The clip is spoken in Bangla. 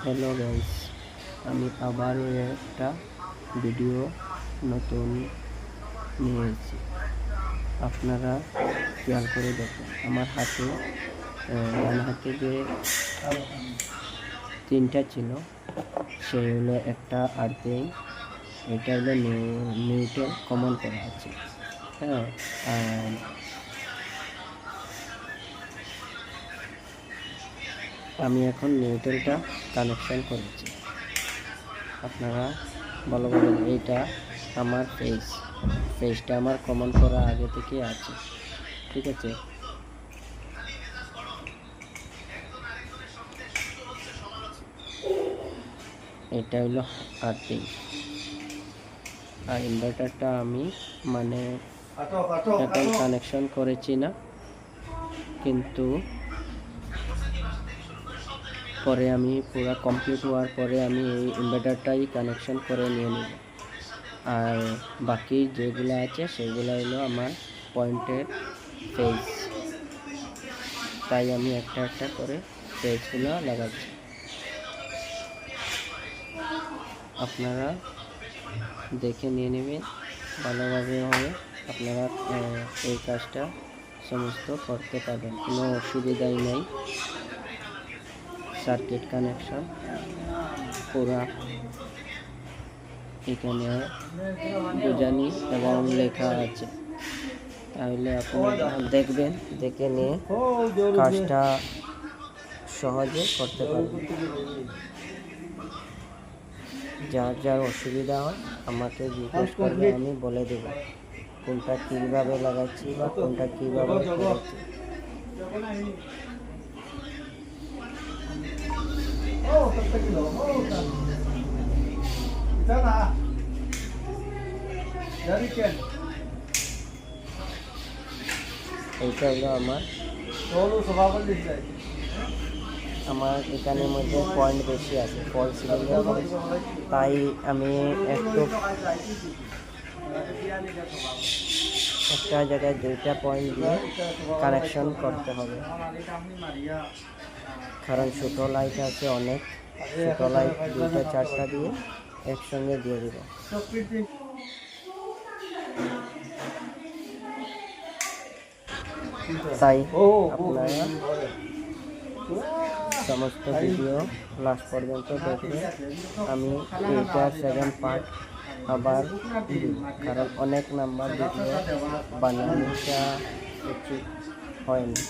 হ্যালো গাইস, আমি আবারও একটা ভিডিও নতুন নিয়ে এসেছি। আপনারা খেয়াল করে দেখুন, আমার হাতে ডান হাতে যে তিনটা ছিল সেই হলো একটা আর্থিং, এটা হলো নিউট্রাল কমন করা আছে। হ্যাঁ, আর আমি এখন নিউট্রালটা কানেকশন করেছি। আপনারা ভালো বলেন, এইটা আমার ফেসটা আমার কমন করা আগে থেকে আছে, ঠিক আছে। এটা হলো আর্থিং, আর ইনভার্টারটা আমি এখন কানেকশন করেছি না, কিন্তু পরে আমি পুরো কমপ্লিট হওয়ার পরে আমি এই ইনভার্টারটাই কানেকশন করে নিয়ে নেব। আর বাকি যেগুলো আছে সেগুলো হলো আমার পয়েন্টের ফেজ, তাই আমি একটা একটা করে ফেজগুলো লাগাচ্ছি। আপনারা দেখে নিয়ে নেবেন, ভালোভাবে হবে। আপনারা এই কাজটা সমস্ত করতে পারবেন, কোনো অসুবিধাই নেই। সার্কিট কানেকশন পুরা এখানে বোঝানি এবং লেখা আছে, তাহলে আপনারা দেখবেন, দেখে নিয়ে কাজটা সহজে করতে পারবেন। যার যার অসুবিধা হয় আমাকে জিজ্ঞেস করলে আমি বলে দেব কোনটা কীভাবে লাগাচ্ছি বা কোনটা কীভাবে করেছি। এইটা হলো আমার এখানের মধ্যে পয়েন্ট বেশি আছে, ফল সিলিংয়ের পয়েন্ট, তাই আমি একটা জায়গায় দুইটা পয়েন্ট দিয়ে কানেকশন করতে হবে, কারণ ছোটো লাইট আছে অনেক, ছোটো লাইট দুইটা চারটা দিয়ে একসঙ্গে দিয়ে দিব। তাই আপনারা সমস্ত ভিডিও লাস্ট পর্যন্ত দেখবেন। আমি এইটার সেকেন্ড পার্ট আবার দিব, কারণ অনেক নাম্বার ভিডিও বানানোটা উচিত হয়নি।